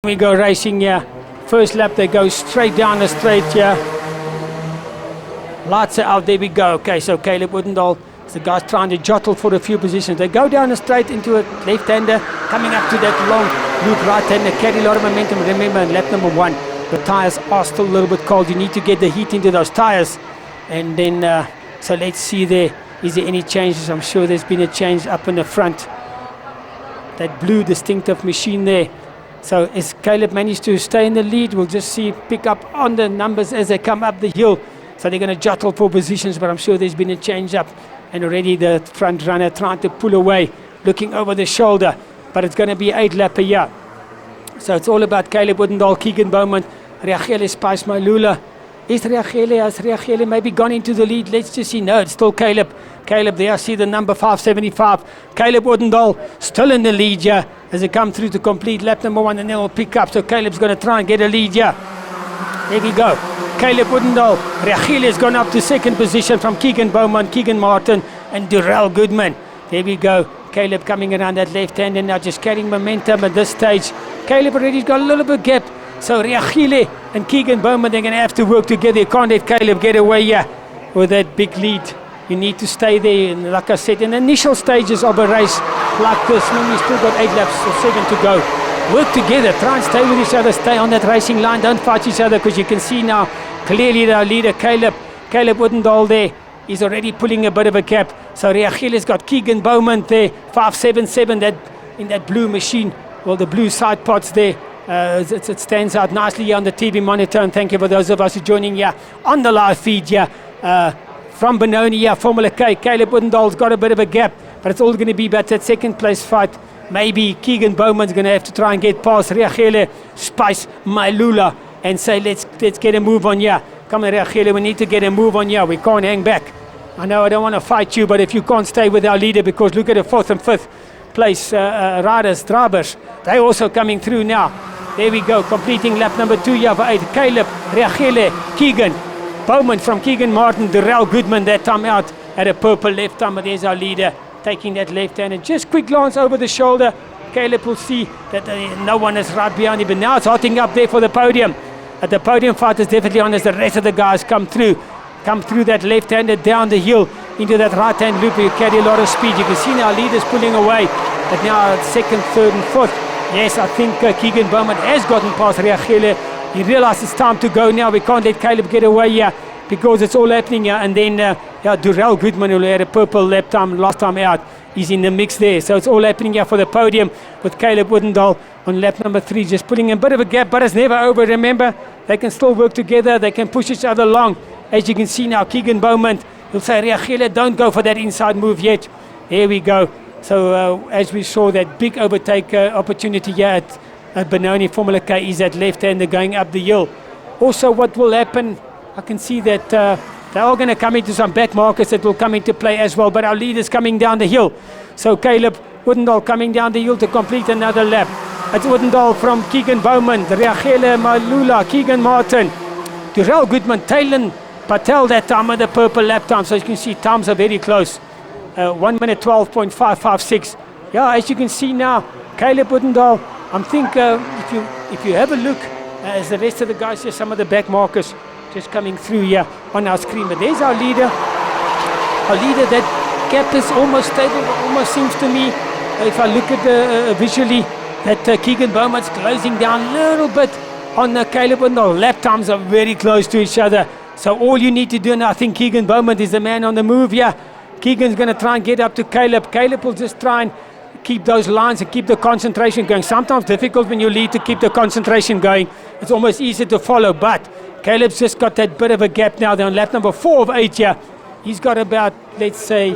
We go racing here. First lap they go straight down the straight here. Lights are out, there we go. Okay, so Caleb Woodendall is the guy's trying to jottle for a few positions. They go down the straight into a left-hander, coming up to that long loop right-hander, carry a lot of momentum. Remember, in lap number 1, the tyres are still a little bit cold. You need to get the heat into those tyres. And then, so let's see there. Is there any changes? I'm sure there's been a change up in the front. That blue distinctive machine there. So as Caleb managed to stay in the lead, we'll just see pick up on the numbers as they come up the hill. So they're going to jottle for positions, but I'm sure there's been a change up. And already the front runner trying to pull away, looking over the shoulder. But it's going to be 8 lap a year. So it's all about Caleb Woodendall, Keegan Bowman, Riachele Spice Malula. Is Riachele maybe gone into the lead? Let's just see. No, it's still Caleb. Caleb there, I see the number 575. Caleb Woodendall still in the lead here as they come through to complete lap number 1, and then we'll pick up. So Caleb's going to try and get a lead here. There we go. Caleb Woodendall. Riachele has gone up to second position from Keegan Bowman, Keegan Martin, and Durrell Goodman. There we go. Caleb coming around that left hand and now just carrying momentum at this stage. Caleb already got a little bit gap. So Riachele and Keegan Bowman, they're going to have to work together. You can't let Caleb get away here with that big lead. You need to stay there. And like I said, in the initial stages of a race like this, normally still got 8 laps or 7 to go. Work together. Try and stay with each other. Stay on that racing line. Don't fight each other, because you can see now clearly our leader, Caleb Woodendall there, is already pulling a bit of a gap. So Riachele's got Keegan Bowman there, 577 that in that blue machine. Well, the blue side pods there. It stands out nicely here on the TV monitor, and thank you for those of us who are joining here on the live feed here from Benoni here, Formula K. Caleb Woodendall's got a bit of a gap, but it's all going to be about that second place fight. Maybe Keegan Bowman's going to have to try and get past Riachele Spice Malula and say, let's get a move on here. Come on, Riachele, we need to get a move on here. We can't hang back. I know I don't want to fight you, but if you can't stay with our leader, because look at the 4th and 5th place riders, drivers, they're also coming through now. There we go, completing lap number 2 here for 8. Caleb, Riachele, Keegan Bowman from Keegan Martin, Durrell Goodman that time out at a purple left time. But there's our leader taking that left hand, and just quick glance over the shoulder. Caleb will see that no one is right behind him, but now it's hotting up there for the podium. The podium fight is definitely on as the rest of the guys come through that left-handed down the hill into that right-hand loop. You carry a lot of speed. You can see now leaders pulling away, but now 2nd, 3rd and 4th. Yes, I think Keegan Bowman has gotten past Riachele. He realized it's time to go now. We can't let Caleb get away here, because it's all happening here. And then Durrell Goodman, who had a purple lap time last time out, is in the mix there. So it's all happening here for the podium with Caleb Woodendall on lap number 3, just putting a bit of a gap, but it's never over. Remember, they can still work together. They can push each other along. As you can see now, Keegan Bowman will say, Riachele, don't go for that inside move yet. There we go. So as we saw, that big overtake opportunity here at Benoni Formula K is that left-hander going up the hill. Also, what will happen, I can see that they're all going to come into some back markers that will come into play as well, but our leader's coming down the hill. So Caleb Woodendall coming down the hill to complete another lap. It's Woodendall from Keegan Bowman, Riachele Malula, Keegan Martin, Durrell Goodman, Talon Patel that time at the purple lap time. So you can see times are very close. 1 minute 12.556. Yeah, as you can see now, Caleb Woodendall, I think if you have a look, as the rest of the guys here, some of the back markers just coming through here on our screen. But there's our leader. Our leader, that gap is almost stable. Almost seems to me, if I look at the visually, that Keegan Bowman's closing down a little bit on Caleb Woodendall. Lap times are very close to each other. So all you need to do now, I think Keegan Bowman is the man on the move here. Keegan's going to try and get up to Caleb. Caleb will just try and keep those lines and keep the concentration going. Sometimes difficult when you lead to keep the concentration going. It's almost easy to follow, but Caleb's just got that bit of a gap now. They're on lap number 4 of 8 here. He's got about, let's say,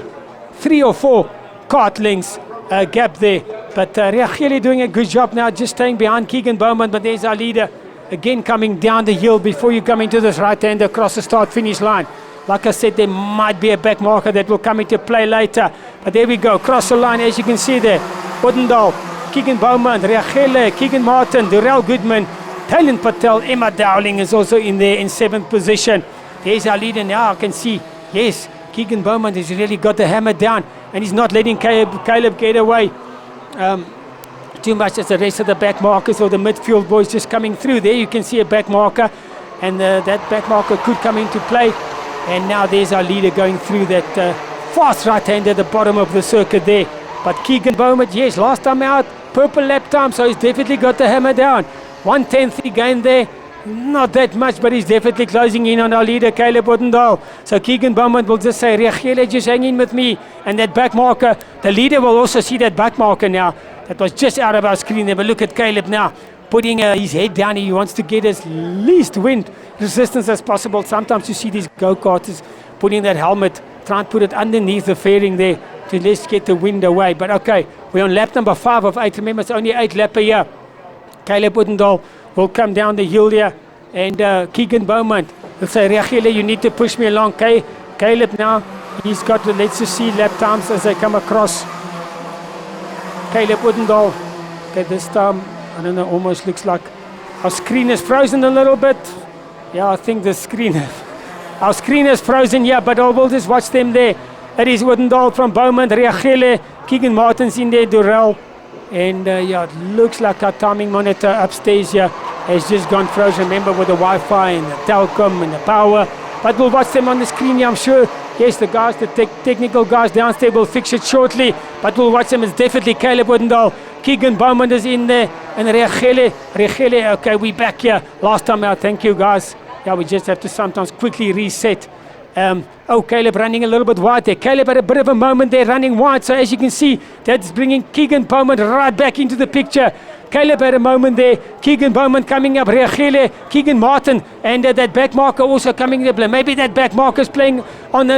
3 or 4 kart lengths gap there. But Riachele doing a good job now, just staying behind Keegan Bowman. But there's our leader again coming down the hill before you come into this right-hand across the start-finish line. Like I said, there might be a back marker that will come into play later. But there we go, across the line, as you can see there. Woodendall, Keegan Bowman, Riachele, Keegan Martin, Durrell Goodman, Talon Patel, Emma Dowling is also in there in 7th position. There's our leader now, I can see. Yes, Keegan Bowman has really got the hammer down, and he's not letting Caleb get away. too much as the rest of the back markers or the midfield boys just coming through. There you can see a back marker, and that back marker could come into play. And now there's our leader going through that fast right-hander at the bottom of the circuit there. But Keegan Bowman, yes, last time out, purple lap time, so he's definitely got the hammer down. 1:10 gain there. Not that much, but he's definitely closing in on our leader, Caleb Odendaal. So Keegan Bowman will just say, Reagele, just hang in with me. And that back marker, the leader will also see that back marker now. That was just out of our screen there, but look at Caleb now, putting his head down. He wants to get as least wind resistance as possible. Sometimes you see these go-karters putting that helmet, try and put it underneath the fairing there to let's get the wind away. But okay, we're on lap number 5 of 8. Remember, it's only 8 lap a year. Caleb Odendaal will come down the hill here, and Keegan Bowman will say, Reagele, you need to push me along. Caleb now, he's got to, let's just see lap times as they come across. Caleb Odendaal, okay, this time, I don't know, almost looks like our screen is frozen a little bit. Yeah, I think the screen, our screen is frozen, yeah, but we'll just watch them there. That is Odendaal from Bowman, Reagele, Keegan Martin's in there, Durrell. And yeah, it looks like our timing monitor upstairs here has just gone frozen. Remember, with the Wi-Fi and the telecom and the power. But we'll watch them on the screen here, I'm sure. Yes, the guys, the technical guys downstairs will fix it shortly. But we'll watch them. It's definitely Caleb Odendaal. Keegan Bowman is in there. And Reagele, okay, we're back here. Last time out, thank you, guys. Yeah, we just have to sometimes quickly reset. Oh, Caleb running a little bit wide there. Caleb had a bit of a moment there running wide. So as you can see, that's bringing Keegan Bowman right back into the picture. Caleb had a moment there. Keegan Bowman coming up. Reagele, Keegan Martin, and that back marker also coming up. Maybe that back marker is playing on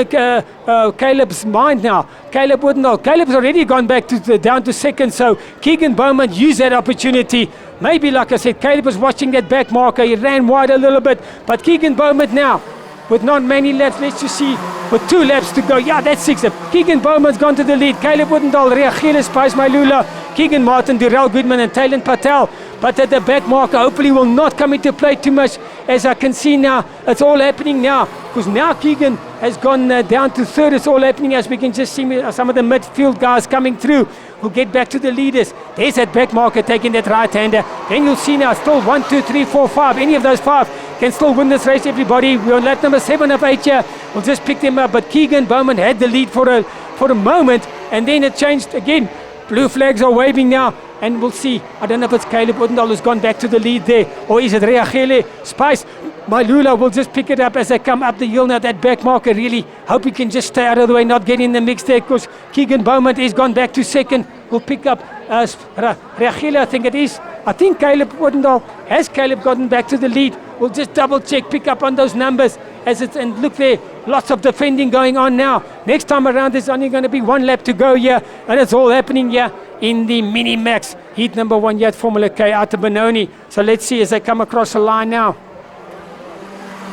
Caleb's mind now. Caleb wouldn't know. Caleb's already gone back to down to second. So Keegan Bowman used that opportunity. Maybe, like I said, Caleb was watching that back marker. He ran wide a little bit. But Keegan Bowman now, with not many laps, let's just see, with 2 laps to go. Yeah, that's 6. Keegan Bowman's gone to the lead. Caleb Odendaal, Reagele, Spice Mailula, Keegan Martin, Durrell Goodman and Taylor Patel. But at the back marker, hopefully will not come into play too much. As I can see now, it's all happening now. Because now Keegan has gone down to third. It's all happening as we can just see some of the midfield guys coming through. We'll get back to the leaders. There's that back marker taking that right-hander. Then you'll see now still 1, 2, 3, 4, 5. Any of those 5 can still win this race, everybody. We're on lap number 7 of 8 here. We'll just pick them up. But Keegan Bowman had the lead for a moment, and then it changed again. Blue flags are waving now, and we'll see. I don't know if it's Caleb Odendaal who's gone back to the lead there, or is it Reagele? Spice Mailula will just pick it up as they come up the hill now. That back marker, really hope he can just stay out of the way, not get in the mix there, because Keegan Bowman has gone back to second. We'll pick up Reagele, I think it is. I think Caleb Odendaal, has Caleb gotten back to the lead? We'll just double check, pick up on those numbers as it's, and look there, lots of defending going on now. Next time around, there's only going to be 1 lap to go here, and it's all happening here in the Mini Max heat number 1 here at Formula K out of Benoni. So let's see as they come across the line now.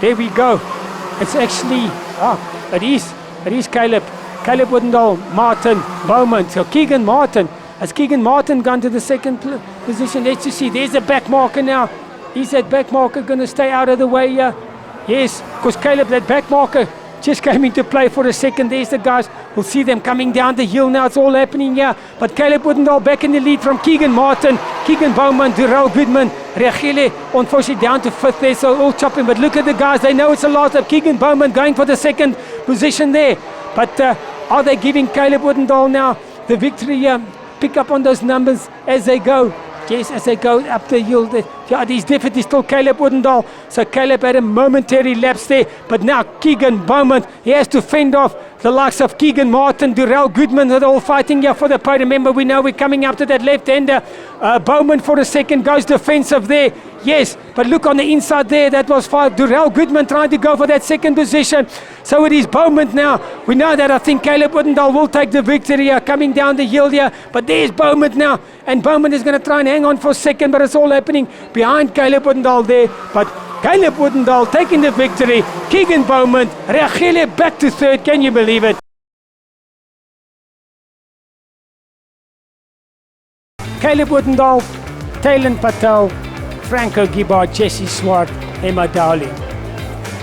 There we go. It's actually, it is Caleb Odendaal, Martin, Bowman. So Keegan Martin, has Keegan Martin gone to the second position? Let's just see, there's the back marker now. Is that back marker going to stay out of the way here? Yes, because Caleb, that back marker just came into play for a second. There's the guys. We'll see them coming down the hill now. It's all happening here. But Caleb Odendaal back in the lead from Keegan Martin, Keegan Bowman, Durrell Goodman, Reagele, unfortunately down to 5th there, so all chopping. But look at the guys. They know it's a last lap. Keegan Bowman going for the second position there. But are they giving Caleb Odendaal now the victory? Pick up on those numbers as they go. Yes, as they go up the hill, he's definitely still Caleb Odendaal. So Caleb had a momentary lapse there, but now Keegan Bowman, he has to fend off the likes of Keegan Martin, Durrell Goodman, they're all fighting here for the podium. Remember, we know we're coming up to that left-hander. Bowman for a second goes defensive there. Yes, but look on the inside there, that was 5. Durrell Goodman trying to go for that second position. So it is Bowman now. We know that I think Caleb Odendaal will take the victory here, coming down the hill here. But there's Bowman now. And Bowman is going to try and hang on for a second, but it's all happening behind Caleb Odendaal there. But Caleb Odendaal taking the victory. Keegan Bowman, Reagele back to third. Can you believe it? Caleb Odendaal, Taylor Patel, Franco Gibbard, Jesse Swart, Emma Dowling.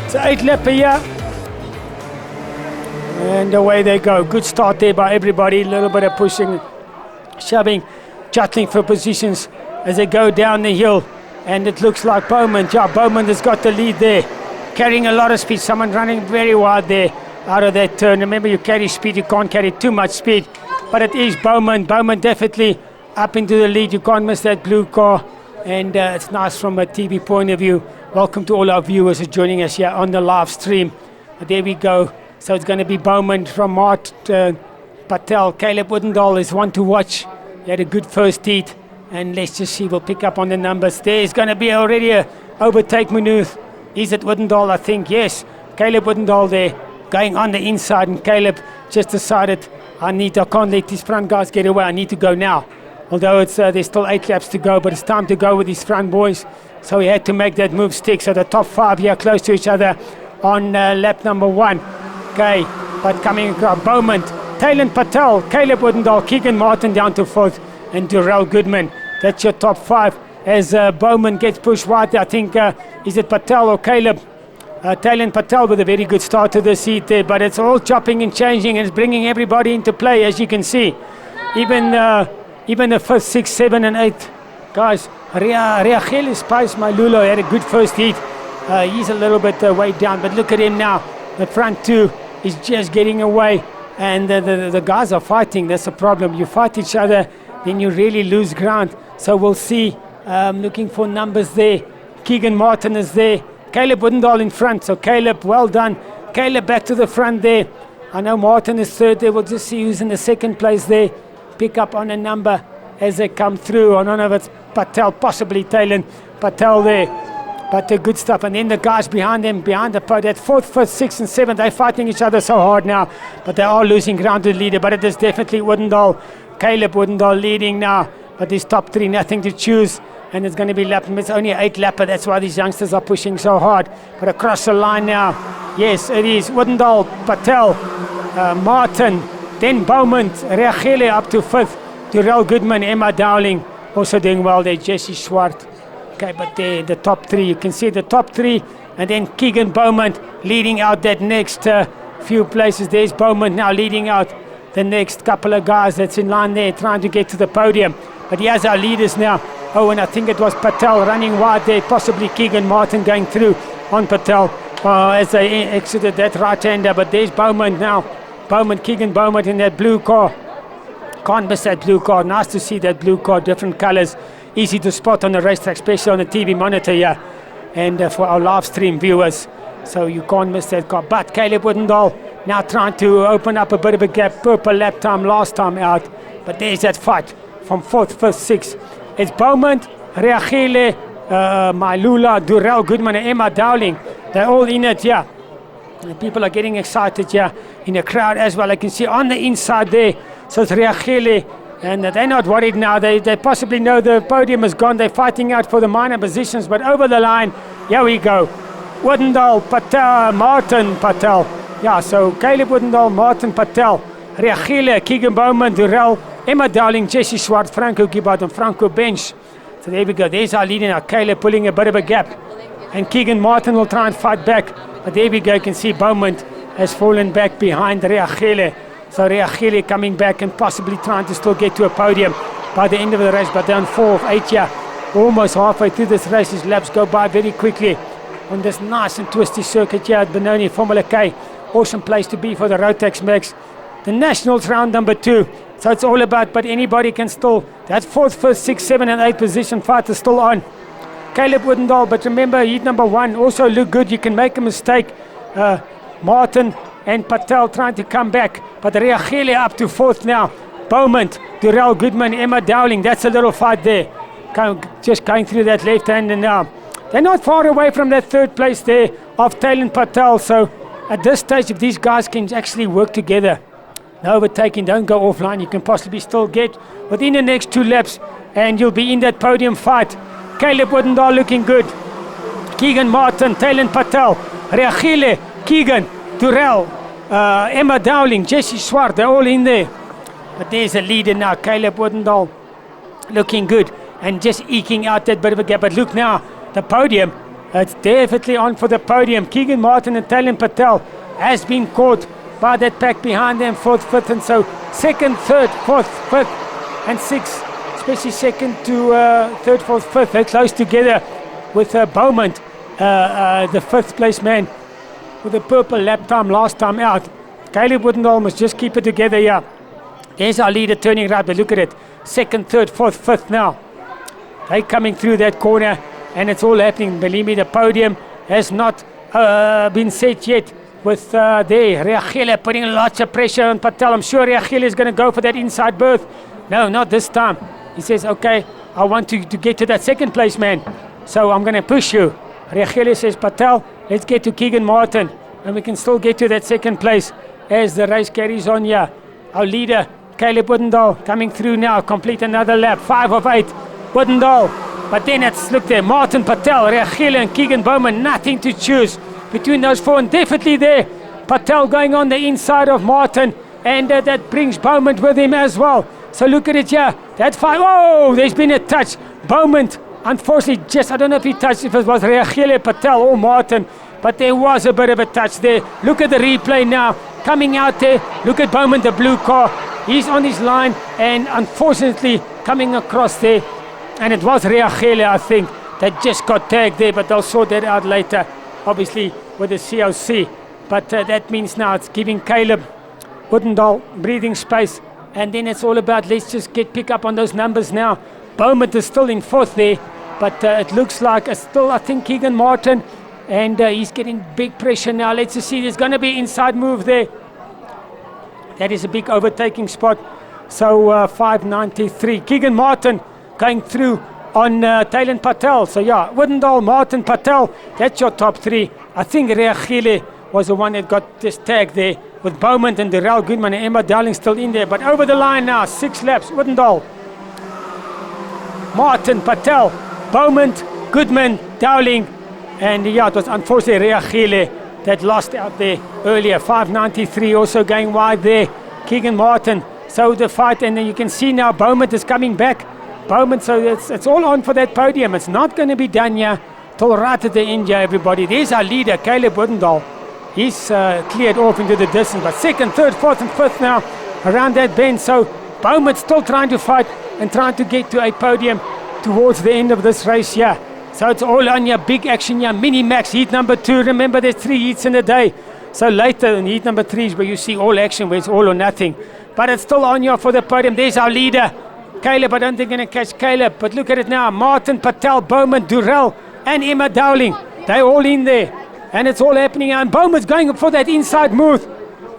It's 8 lap a year. And away they go. Good start there by everybody. A little bit of pushing, shoving. jostling for positions as they go down the hill. And it looks like Bowman has got the lead there, carrying a lot of speed. Someone running very wide there out of that turn. Remember, you carry speed, you can't carry too much speed. But it is Bowman definitely up into the lead. You can't miss that blue car. And it's nice from a TV point of view. Welcome to all our viewers who are joining us here on the live stream. But there we go. So it's going to be Bowman from Mart Patel. Caleb Woodendal is one to watch. He had a good first heat. And let's just see, we'll pick up on the numbers. There's going to be already a overtake maneuver. Is it Woodendal? I think, yes. Caleb Woodendal there going on the inside. And Caleb just decided, I can't let these front guys get away. I need to go now. Although there's still 8 laps to go, but it's time to go with these front boys. So he had to make that move stick. So the top 5 here close to each other on lap number 1. Okay, but coming across Bowman, Talon Patel, Caleb Woodendal, Keegan Martin down to 4th, and Durrell Goodman. That's your top 5 as Bowman gets pushed wide. I think, is it Patel or Caleb? Talon Patel with a very good start to the seat there, but it's all chopping and changing, and it's bringing everybody into play, as you can see. Even the 5th, 6th, 7th and 8th guys. Reagelis Pais Malulo had a good first heat. He's a little bit weighed down, but look at him now. The front 2 is just getting away, and the guys are fighting. That's the problem. You fight each other, then you really lose ground. So we'll see. Looking for numbers there. Keegan Martin is there. Caleb Woodendal in front. So Caleb, well done. Caleb back to the front there. I know Martin is 3rd there. We'll just see who's in the 2nd place there. Pick up on a number as they come through. I don't know if it's Patel, possibly Talon Patel there. But good stuff. And then the guys behind them, behind the podium, 4th, 5th, 6th and 7th, they're fighting each other so hard now. But they are losing ground to the leader. But it is definitely Woodendal. Caleb Woodendal leading now. But these top 3, nothing to choose. And it's going to be lap. It's only 8 lapper. That's why these youngsters are pushing so hard. But across the line now. Yes, it is Woodendal, Patel, Martin, then Bowman, Reagele up to 5th. Durrell Goodman, Emma Dowling also doing well there. Jesse Swart. Okay, but the top 3, you can see the top 3. And then Keegan Bowman leading out that next few places. There's Bowman now leading out the next couple of guys that's in line there, trying to get to the podium. But he has our leaders now. Oh, and I think it was Patel running wide there, possibly Keegan Martin going through on Patel as they exited that right-hander. But there's Bowman now. Keegan Bowman in that blue car. Can't miss that blue car. Nice to see that blue car, different colors. Easy to spot on the racetrack, especially on the TV monitor here. And for our live stream viewers. So you can't miss that car. But Caleb Woodendal now trying to open up a bit of a gap. Purple lap time, last time out. But there's that fight from 4th, 5th, 6th. It's Bowman, Reagele, Mailula, Durrell Goodman and Emma Dowling. They're all in it, yeah. And people are getting excited, yeah, in the crowd as well. I can see on the inside there. So it's Reagele, and they're not worried now. They possibly know the podium is gone. They're fighting out for the minor positions, but over the line, here we go. Woodendal, Patel, Martin Patel. Yeah, so Caleb Woodendal, Martin Patel, Reagele, Keegan Bowman, Durrell, Emma Dowling, Jesse Swart, Franco Gibbard and Franco Bench. So there we go. There's our leader now. Caleb pulling a bit of a gap. And Keegan Martin will try and fight back. But there we go. You can see Bowman has fallen back behind Reagele. So Reagele coming back and possibly trying to still get to a podium by the end of the race. But they're on 4 of 8 here. Almost halfway through this race. These laps go by very quickly on this nice and twisty circuit here at Benoni, Formula K. Awesome place to be for the Rotax Max. The Nationals round number 2. So it's all about, but anybody can still, that 4th, 5th, 6th, 7th and 8th position fight is still on. Caleb Woodendal, but remember, heat number 1 also look good. You can make a mistake. Martin and Patel trying to come back, but Reagele up to 4th now. Bowman, Durrell Goodman, Emma Dowling, that's a little fight there. Just going through that left hand and now. They're not far away from that 3rd place there of Talon Patel. So at this stage, if these guys can actually work together, no overtaking, don't go offline. You can possibly still get within the next 2 laps and you'll be in that podium fight. Caleb Woodendal looking good. Keegan Martin, Talon Patel, Reagele, Keegan, Durrell, Emma Dowling, Jesse Swart, they're all in there. But there's a leader now, Caleb Woodendal, looking good and just eking out that bit of a gap. But look now, the podium, it's definitely on for the podium. Keegan Martin and Talon Patel has been caught by that pack behind them, 4th, 5th, and so 2nd, 3rd, 4th, 5th, and 6th. especially second to third, fourth, fifth. They're close together with Bowman, the fifth place man, with a purple lap time last time out. Caleb Woodendall must just keep it together here. There's our leader turning right, but look at it. Second, third, fourth, fifth now. They're coming through that corner, and it's all happening. Believe me, the podium has not been set yet. With there, Reagile putting lots of pressure on Patel. I'm sure Reagile is going to go for that inside berth. No, not this time. He says, okay, I want to get to that second place, man. So I'm going to push you. Reagile says, Patel, let's get to Keegan Martin, and we can still get to that second place as the race carries on here. Our leader, Caleb Woodendall, coming through now, complete another lap, 5 of 8. Woodendall, but then it's, look there, Martin, Patel, Reagile and Keegan Bowman, nothing to choose between those four, and definitely there, Patel going on the inside of Martin, and that brings Bowman with him as well. So look at it here, that 5, oh, there's been a touch. Bowman, unfortunately, just, I don't know if he touched, if it was Reagile, Patel or Martin, but there was a bit of a touch there. Look at the replay now, coming out there, look at Bowman, the blue car, he's on his line, and unfortunately, coming across there, and it was Reagile, I think, that just got tagged there, but they'll sort that out later, obviously, with the COC. But that means now it's giving Caleb Woodendall breathing space, and then it's all about, let's just pick up on those numbers now. Bowman is still in fourth there, but it looks like still, I think, Keegan Martin, and he's getting big pressure now. Let's just see, there's going to be inside move there. That is a big overtaking spot. So 593. Keegan Martin going through on Taylan Patel. So yeah, Woodendall, Martin, Patel, that's your top three. I think Reagile was the one that got this tag there, with Bowman and Darrell Goodman and Emma Dowling still in there. But over the line now, 6 laps, Woodendall, Martin, Patel, Bowman, Goodman, Dowling, and yeah, it was unfortunately Reagile that lost out there earlier. 593 also going wide there. Keegan Martin, so the fight, and then you can see now Bowman is coming back. Bowman, so it's all on for that podium. It's not going to be done here till right at the end here, everybody. There's our leader, Caleb Woodendall. He's cleared off into the distance, but second, third, fourth and fifth now around that bend. So Bowman's still trying to fight and trying to get to a podium towards the end of this race here. So it's all on here, big action here, mini max, heat number 2. Remember, there's 3 heats in a day. So later in heat number 3 is where you see all action, where it's all or nothing. But it's still on here for the podium. There's our leader, Caleb. I don't think going to catch Caleb, but look at it now. Martin, Patel, Bowman, Durrell, and Emma Dowling. They're all in there, and it's all happening. And Bowman's going for that inside move,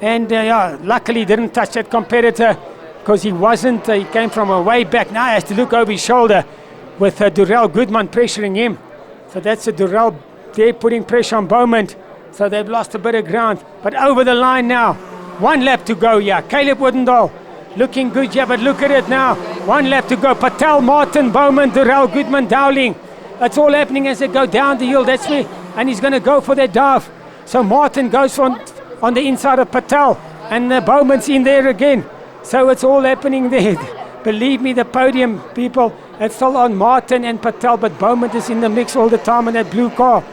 and yeah, luckily didn't touch that competitor, because he wasn't. He came from a way back. Now he has to look over his shoulder with Darrell Goodman pressuring him. So that's a Darrell there putting pressure on Bowman. So they've lost a bit of ground, but over the line now. 1 lap to go here. Caleb Woodendall looking good here, but look at it now. 1 lap to go. Patel, Martin, Bowman, Darrell Goodman, Dowling. It's all happening as they go down the hill. That's where, and he's going to go for that dive. So Martin goes on the inside of Patel, and Bowman's in there again. So it's all happening there. Believe me, the podium, people, it's still on Martin and Patel, but Bowman is in the mix all the time in that blue car.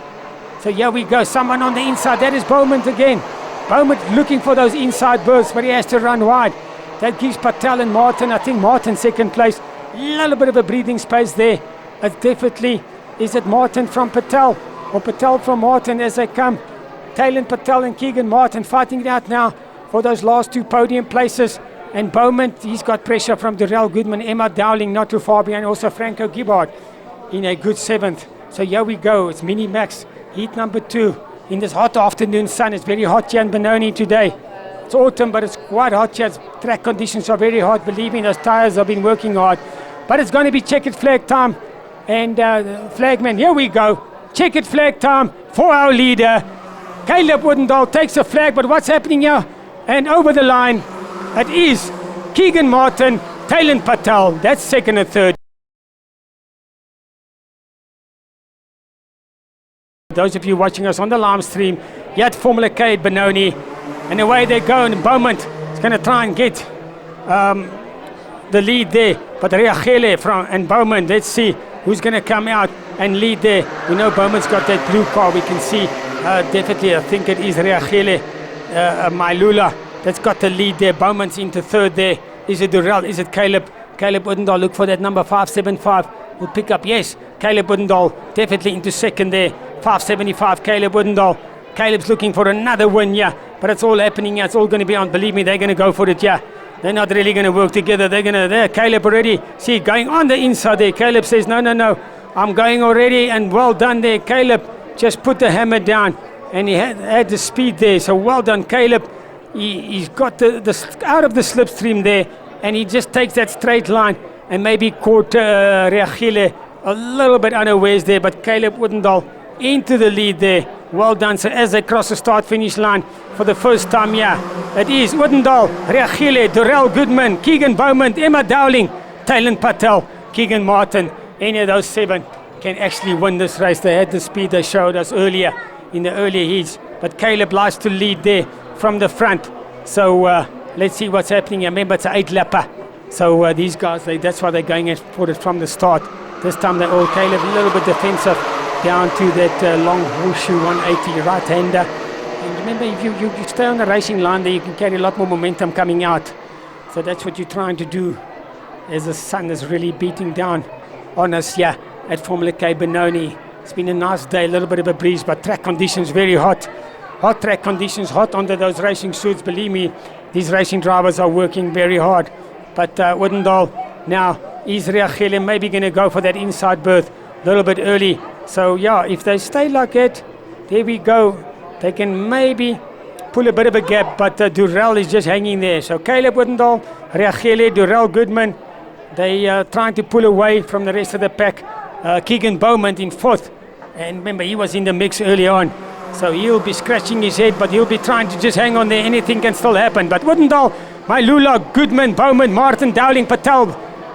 So here we go, someone on the inside. That is Bowman again. Bowman looking for those inside bursts, but he has to run wide. That gives Patel and Martin, I think Martin second place, a little bit of a breathing space there. It definitely, is it Martin from Patel or Patel from Martin as they come? Taylan Patel and Keegan Martin fighting it out now for those last 2 podium places. And Bowman, he's got pressure from Darrell Goodman, Emma Dowling not too far behind, also Franco Gibbard in a good 7th. So here we go, it's mini max, heat number 2 in this hot afternoon sun. It's very hot here in Benoni today. It's autumn, but it's quite hot here. Track conditions are very hot. Believe me, those tires have been working hard. But it's going to be checkered flag time. And flagman, here we go. Checkered flag time for our leader. Caleb Woodendall takes a flag, but what's happening here? And over the line, it is Keegan Martin, Taylan Patel. That's second and third. Those of you watching us on the live stream, here at Formula K at Benoni, and away they go, and Bowman is going to try and get the lead there. But Reagile and Bowman, let's see who's going to come out and lead there. We know Bowman's got that blue car. We can see definitely, I think it is Reagile, Mailula, that's got the lead there. Bowman's into third there. Is it Durrell? Is it Caleb? Caleb Woodendal, look for that number 575. Will pick up, yes. Caleb Woodendal definitely into second there. 575, Caleb Woodendal. Caleb's looking for another win, yeah. But it's all happening, yeah. It's all going to be on. Believe me, they're going to go for it, yeah. They're not really going to work together. They're going to, there, Caleb already. See, going on the inside there. Caleb says, no, no, no. I'm going already, and well done there. Caleb just put the hammer down, and he had the speed there. So well done, Caleb. He's got the out of the slipstream there, and he just takes that straight line and maybe caught Reagile a little bit unawares there, but Caleb Woodendal into the lead there. Well done. So as they cross the start-finish line for the first time, yeah, it is Woodendal, Reagile, Durrell Goodman, Keegan Bowman, Emma Dowling, Taylan Patel, Keegan Martin. Any of those 7 can actually win this race. They had the speed they showed us earlier in the earlier heats, but Caleb likes to lead there from the front. So let's see what's happening. Remember, it's an 8-lapper. So these guys, that's why they're going for it from the start. This time they're all Caleb, a little bit defensive down to that long horseshoe 180 right-hander. And remember, if you stay on the racing line there, you can carry a lot more momentum coming out. So that's what you're trying to do as the sun is really beating down on us here at Formula K Benoni. It's been a nice day, a little bit of a breeze, but track conditions very hot. Hot track conditions, hot under those racing suits. Believe me, these racing drivers are working very hard. But Woodendal now is Reagile maybe going to go for that inside berth a little bit early. So yeah, if they stay like that, there we go. They can maybe pull a bit of a gap, but Durrell is just hanging there. So Caleb Woodendal, Reagile, Durrell Goodman, they are trying to pull away from the rest of the pack. Keegan Bowman in 4th. And remember, he was in the mix early on. So he'll be scratching his head, but he'll be trying to just hang on there. Anything can still happen. But Woodendal, Mailula, Goodman, Bowman, Martin, Dowling, Patel,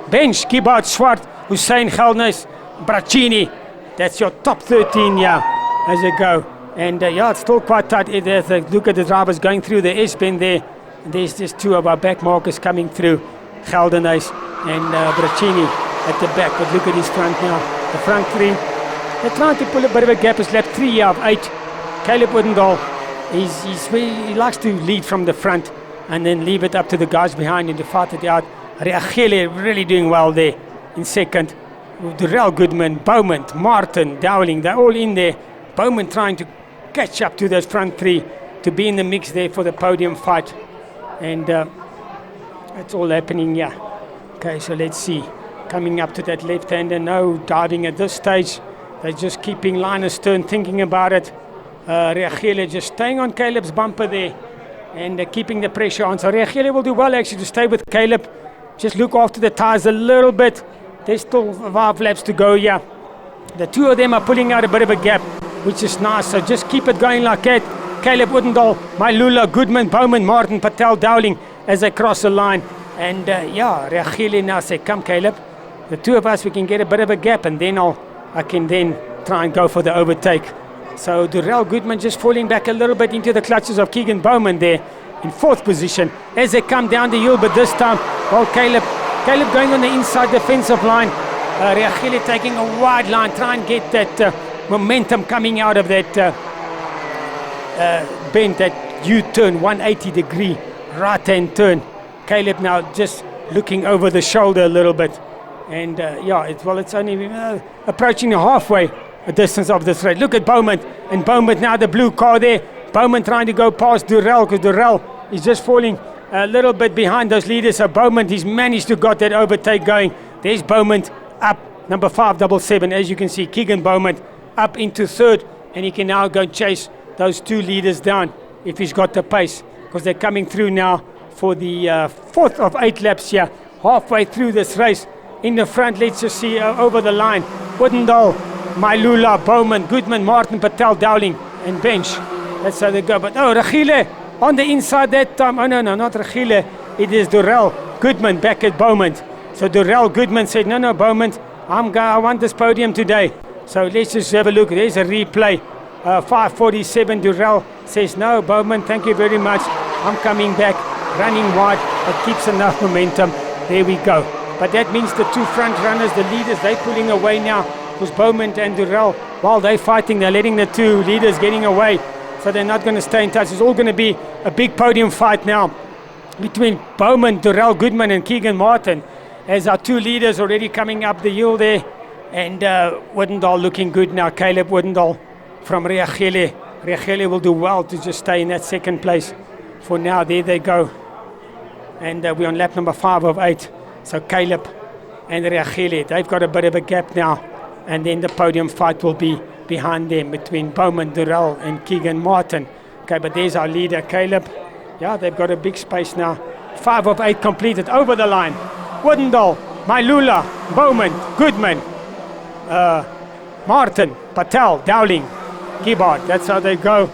Bench, Gibbard, Swart, Hussein, Gelnes, Bracini. That's your top 13, yeah, as they go. And yeah, it's still quite tight. Look at the drivers going through the S-bend there. There's just 2 of our back markers coming through. Geldenhuis and Bracini at the back. But look at his front now. The front 3. They're trying to pull a bit of a gap. It's lap 3 of 8. Caleb Woodendal, he likes to lead from the front and then leave it up to the guys behind him to fight it out. Reagile really doing well there in 2nd. Durrell Goodman, Bowman, Martin, Dowling, they're all in there. Bowman trying to catch up to those front 3 to be in the mix there for the podium fight. And it's all happening, yeah. Okay, so let's see. Coming up to that left-hander, no diving at this stage. They're just keeping line astern, thinking about it. Reagile just staying on Caleb's bumper there and keeping the pressure on. So Reagile will do well actually to stay with Caleb. Just look after the tires a little bit. There's still 5 laps to go, yeah. The 2 of them are pulling out a bit of a gap, which is nice. So just keep it going like that. Caleb Woodendal, Mailula, Goodman, Bowman, Martin, Patel, Dowling as they cross the line. And yeah, Reagile now say, come Caleb. The 2 of us, we can get a bit of a gap, and then I can then try and go for the overtake. So Durrell Goodman just falling back a little bit into the clutches of Keegan Bowman there in 4th position as they come down the hill. But this time, well, Caleb going on the inside defensive line. Reagile taking a wide line, try and get that momentum coming out of that bend, that U-turn, 180-degree right-hand turn. Caleb now just looking over the shoulder a little bit. And yeah, it's only approaching the halfway distance of this race. Look at Bowman, and Bowman now the blue car there. Bowman trying to go past Durrell, because Durrell is just falling a little bit behind those leaders. So Bowman, he's managed to got that overtake going. There's Bowman up, number 577, as you can see. Keegan Bowman up into 3rd, and he can now go chase those 2 leaders down if he's got the pace, because they're coming through now for the 4th of 8 laps here, halfway through this race. In the front, let's just see over the line. Woodendal, Mailula, Bowman, Goodman, Martin, Patel, Dowling, and Bench. That's how they go. But Reagile on the inside that time. Oh, no, not Reagile. It is Durrell Goodman back at Bowman. So Durrell Goodman said, no, Bowman, I want this podium today. So let's just have a look. There's a replay. 547, Durrell says, no, Bowman, thank you very much. I'm coming back, running wide, but keeps enough momentum. There we go. But that means the 2 front runners, the leaders, they're pulling away now. Because Bowman and Durrell, while they're fighting, they're letting the 2 leaders getting away. So they're not going to stay in touch. It's all going to be a big podium fight now between Bowman, Durrell Goodman, and Keegan Martin. as our two leaders already coming up the hill there. And Woodendal looking good now. Caleb Woodendal from Reagele. Reagele will do well to just stay in that second place for now. There they go. And we're on lap number 5 of 8. So Caleb and Reagele, they've got a bit of a gap now. And then the podium fight will be behind them between Bowman, Durrell and Keegan Martin. Okay, but there's our leader, Caleb. Yeah, they've got a big space now. 5 of 8 completed over the line. Woodendal, Mailula, Bowman, Goodman, Martin, Patel, Dowling, Gibbard. That's how they go.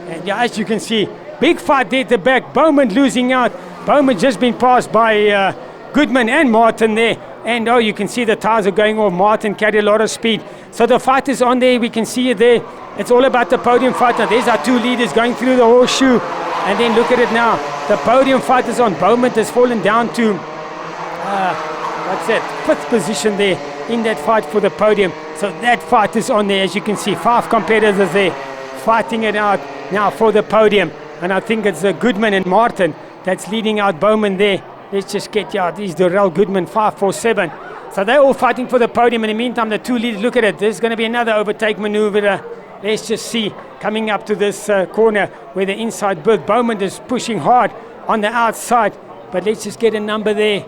And yeah, as you can see, big fight there at the back. Bowman losing out. Bowman just been passed by Goodman and Martin there. And oh, you can see the tires are going off. Martin carried a lot of speed. So the fight is on there. We can see it there. It's all about the podium fight. Now there's our two leaders going through the horseshoe. And then look at it now. The podium fight is on. Bowman has fallen down to, what's that, 5th position there in that fight for the podium. So that fight is on there. As you can see, 5 competitors there fighting it out now for the podium. And I think it's Goodman and Martin that's leading out Bowman there. Let's just get out. These Durrell, Goodman, 547. So they're all fighting for the podium. In the meantime, the two leaders, look at it. There's going to be another overtake maneuver. Let's just see, coming up to this corner where the inside berth, Bowman is pushing hard on the outside. But let's just get a number there.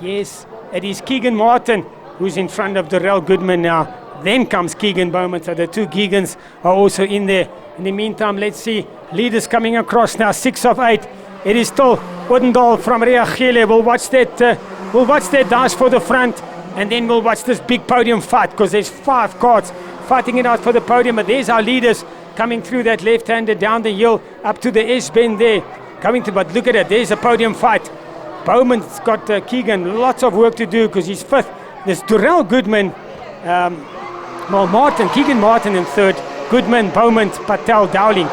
Yes, it is Keegan Martin who's in front of Durrell Goodman now. Then comes Keegan Bowman. So the two Keegans are also in there. In the meantime, let's see. Leaders coming across now, 6 of 8. It is still Woodendal from Reagele. We'll watch that dash for the front, and then we'll watch this big podium fight, because there's 5 carts fighting it out for the podium. But there's our leaders coming through that left-hander down the hill up to the S-bend there. Coming to, but look at it, there's a podium fight. Bowman's got Keegan, lots of work to do because he's 5th. There's Durrell Goodman, Keegan Martin in 3rd, Goodman, Bowman, Patel, Dowling.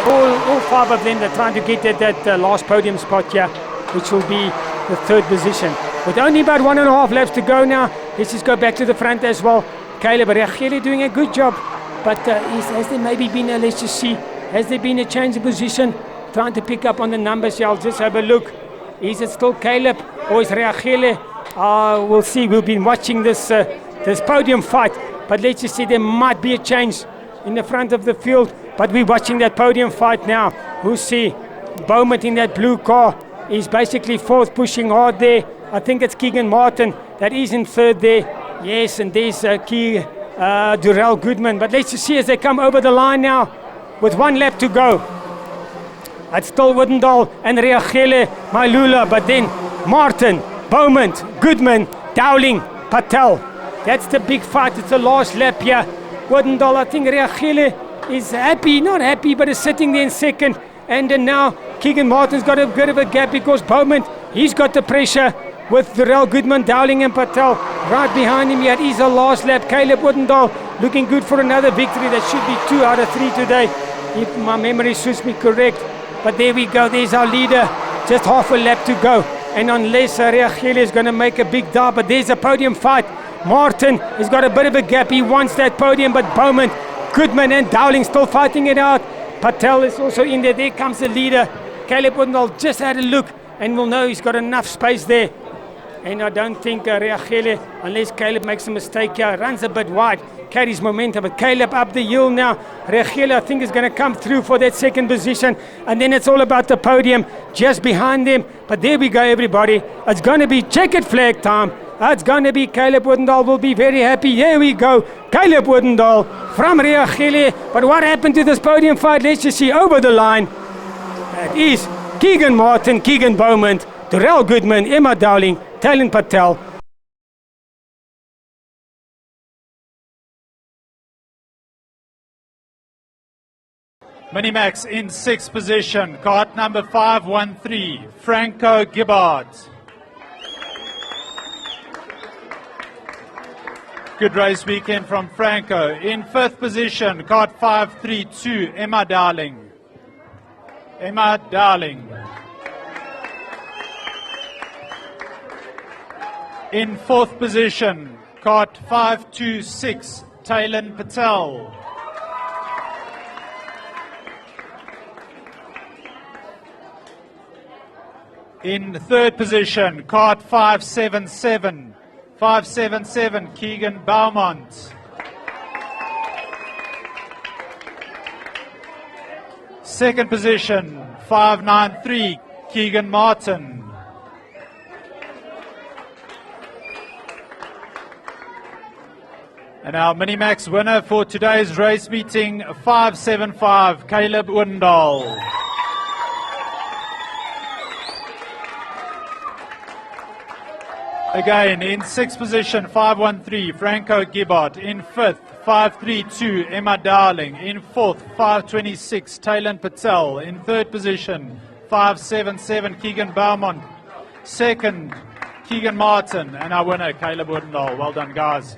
All 5 of them, they're trying to get at that last podium spot here, which will be the 3rd position. With only about 1.5 laps to go now, let's just go back to the front as well. Caleb Reagele doing a good job, but has there maybe been a, let's just see, has there been a change of position? Trying to pick up on the numbers here. I'll just have a look. Is it still Caleb or is Reagele? We'll see. We've been watching this podium fight, but let's just see, there might be a change in the front of the field. But we're watching that podium fight now. We'll see. Bowman in that blue car is basically 4th, pushing hard there. I think it's Keegan Martin that is in 3rd there. Yes, and there's Durrell Goodman. But let's just see as they come over the line now with 1 lap to go. It's still Woodendal and Reagele, Mailula, but then Martin, Bowman, Goodman, Dowling, Patel. That's the big fight. It's the last lap here. Woodendal, I think Reagele is happy, not happy, but is sitting there in 2nd. And then now Keegan Martin's got a bit of a gap because Bowman, he's got the pressure with Durrell Goodman, Dowling and Patel right behind him. Yet is the last lap. Caleb Woodendal looking good for another victory. That should be 2 out of 3 today, if my memory suits me correct. But there we go. There's our leader. Just half a lap to go. And unless Reagele is going to make a big dive, but there's a podium fight. Martin has got a bit of a gap. He wants that podium, but Bowman, Goodman and Dowling still fighting it out. Patel is also in there. There comes the leader. Caleb Woodendal just had a look and we'll know he's got enough space there. And I don't think Reagele, unless Caleb makes a mistake here, runs a bit wide, carries momentum. But Caleb up the hill now. Reagele, I think, is going to come through for that 2nd position. And then it's all about the podium just behind them. But there we go, everybody. It's going to be checkered flag time. It's going to be Caleb Woodendal will be very happy. Here we go. Caleb Woodendal from Reagele. But what happened to this podium fight? Let's just see over the line. It is Keegan Martin, Keegan Bowman, Durrell Goodman, Emma Dowling, Talon Patel. Minimax in 6th position. Kart number 513, Franco Gibbard. Good race weekend from Franco. In 5th position, Kart 532, Emma Darling. Emma Darling. In 4th position, Kart 526, Talon Patel. In third position, Kart 577. 577, Keegan Beaumont. Second position, 593, Keegan Martin. And our Minimax winner for today's race meeting, 575, Caleb Odendaal. Again, in sixth position, 513, Franco Gibbard. In fifth, 532, Emma Darling. In fourth, 526, Taylan Patel. In third position, 577, Keegan Beaumont. Second, Keegan Martin. And our winner, Caleb Odendaal. Well done, guys.